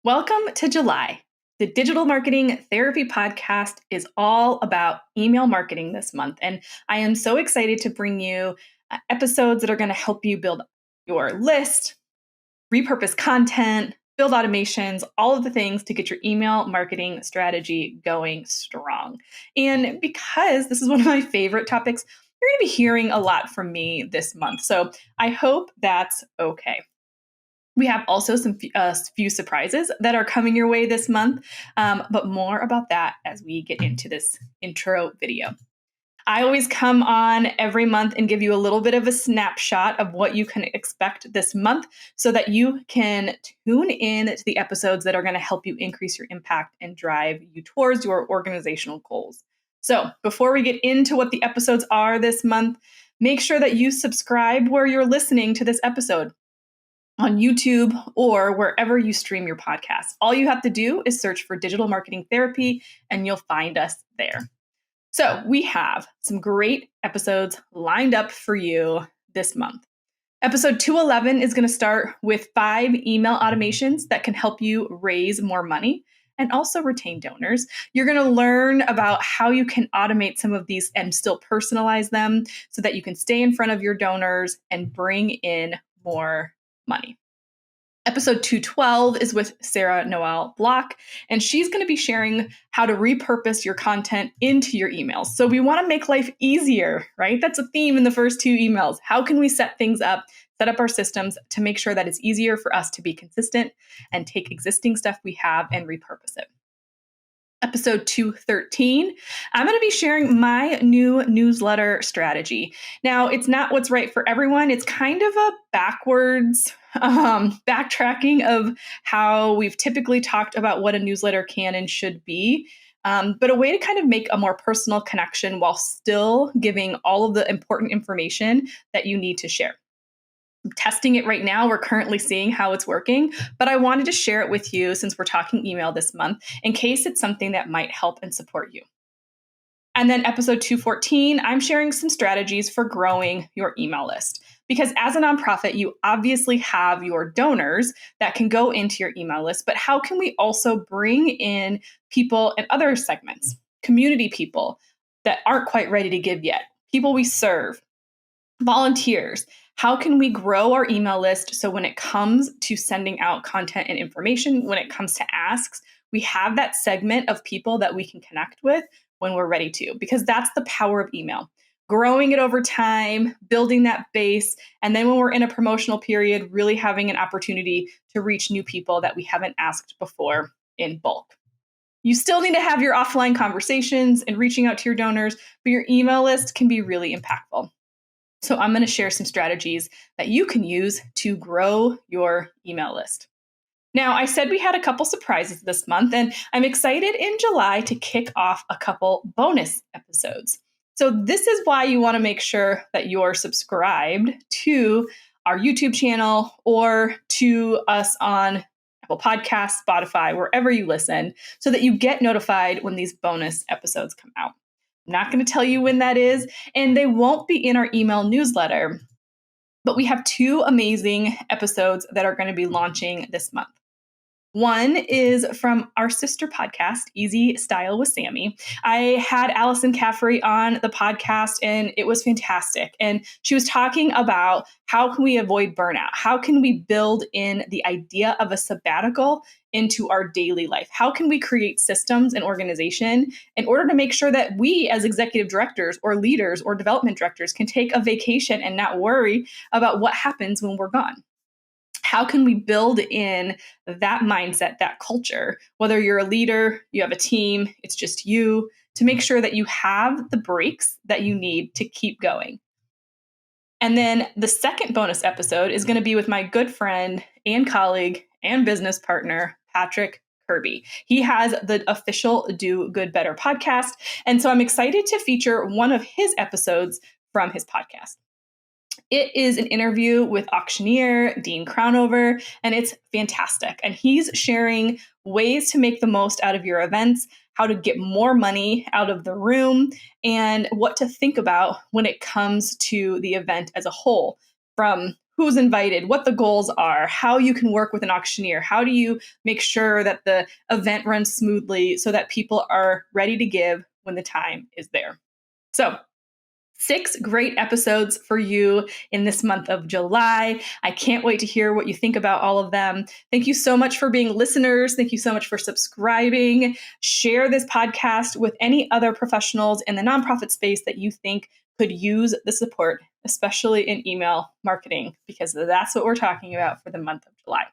Welcome to July. The Digital Marketing Therapy Podcast is all about email marketing this month. And I am so excited to bring you episodes that are going to help you build your list, repurpose content, build automations, all of the things to get your email marketing strategy going strong. And because this is one of my favorite topics, you're going to be hearing a lot from me this month. So I hope that's okay. We have also some few surprises that are coming your way this month, but more about that as we get into this intro video. I always come on every month and give you a little bit of a snapshot of what you can expect this month so that you can tune in to the episodes that are going to help you increase your impact and drive you towards your organizational goals. So before we get into what the episodes are this month, make sure that you subscribe where you're listening to this episode, on YouTube or wherever you stream your podcast. All you have to do is search for Digital Marketing Therapy and you'll find us there. So we have some great episodes lined up for you this month. Episode 211 is going to start with 5 email automations that can help you raise more money and also retain donors. You're going to learn about how you can automate some of these and still personalize them so that you can stay in front of your donors and bring in more money. Episode 212 is with Sarah Noel Block, and she's going to be sharing how to repurpose your content into your emails. So we want to make life easier, right? That's a theme in the first 2 emails. How can we set things up, set up our systems to make sure that it's easier for us to be consistent and take existing stuff we have and repurpose it? Episode 213, I'm going to be sharing my new newsletter strategy. Now, it's not what's right for everyone. It's kind of a backwards backtracking of how we've typically talked about what a newsletter can and should be, but a way to kind of make a more personal connection while still giving all of the important information that you need to share. I'm testing it right now. We're currently seeing how it's working, but I wanted to share it with you since we're talking email this month in case it's something that might help and support you. And then episode 214, I'm sharing some strategies for growing your email list. Because as a nonprofit, you obviously have your donors that can go into your email list, but how can we also bring in people in other segments, community people that aren't quite ready to give yet, people we serve, volunteers? How can we grow our email list so when it comes to sending out content and information, when it comes to asks, we have that segment of people that we can connect with when we're ready to, because that's the power of email. Growing it over time, building that base, and then when we're in a promotional period, really having an opportunity to reach new people that we haven't asked before in bulk. You still need to have your offline conversations and reaching out to your donors, but your email list can be really impactful. So I'm going to share some strategies that you can use to grow your email list. Now, I said we had a couple surprises this month, and I'm excited in July to kick off a couple bonus episodes. So this is why you want to make sure that you're subscribed to our YouTube channel or to us on Apple Podcasts, Spotify, wherever you listen, so that you get notified when these bonus episodes come out. I'm not going to tell you when that is, and they won't be in our email newsletter, but we have 2 amazing episodes that are going to be launching this month. One is from our sister podcast, Easy Style with Sami. I had Alyson Caffrey on the podcast and it was fantastic. And she was talking about how can we avoid burnout? How can we build in the idea of a sabbatical into our daily life? How can we create systems and organization in order to make sure that we as executive directors or leaders or development directors can take a vacation and not worry about what happens when we're gone? How can we build in that mindset, that culture, whether you're a leader, you have a team, it's just you, to make sure that you have the breaks that you need to keep going. And then the second bonus episode is going to be with my good friend and colleague and business partner, Patrick Kirby. He has the official Do Good Better podcast. And so I'm excited to feature one of his episodes from his podcast. It is an interview with Auctioneer, Dean Crownover, and it's fantastic. And he's sharing ways to make the most out of your events, how to get more money out of the room, and what to think about when it comes to the event as a whole, from who's invited, what the goals are, how you can work with an auctioneer, how do you make sure that the event runs smoothly so that people are ready to give when the time is there. So 6 great episodes for you in this month of July. I can't wait to hear what you think about all of them. Thank you so much for being listeners. Thank you so much for subscribing. Share this podcast with any other professionals in the nonprofit space that you think could use the support, especially in email marketing, because that's what we're talking about for the month of July.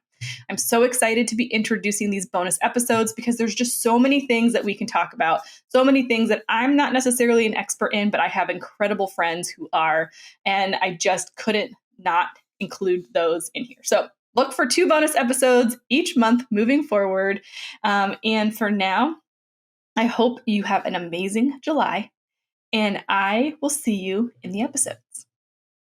I'm so excited to be introducing these bonus episodes because there's just so many things that we can talk about, so many things that I'm not necessarily an expert in, but I have incredible friends who are, and I just couldn't not include those in here. So look for 2 bonus episodes each month moving forward. And for now, I hope you have an amazing July, and I will see you in the episodes.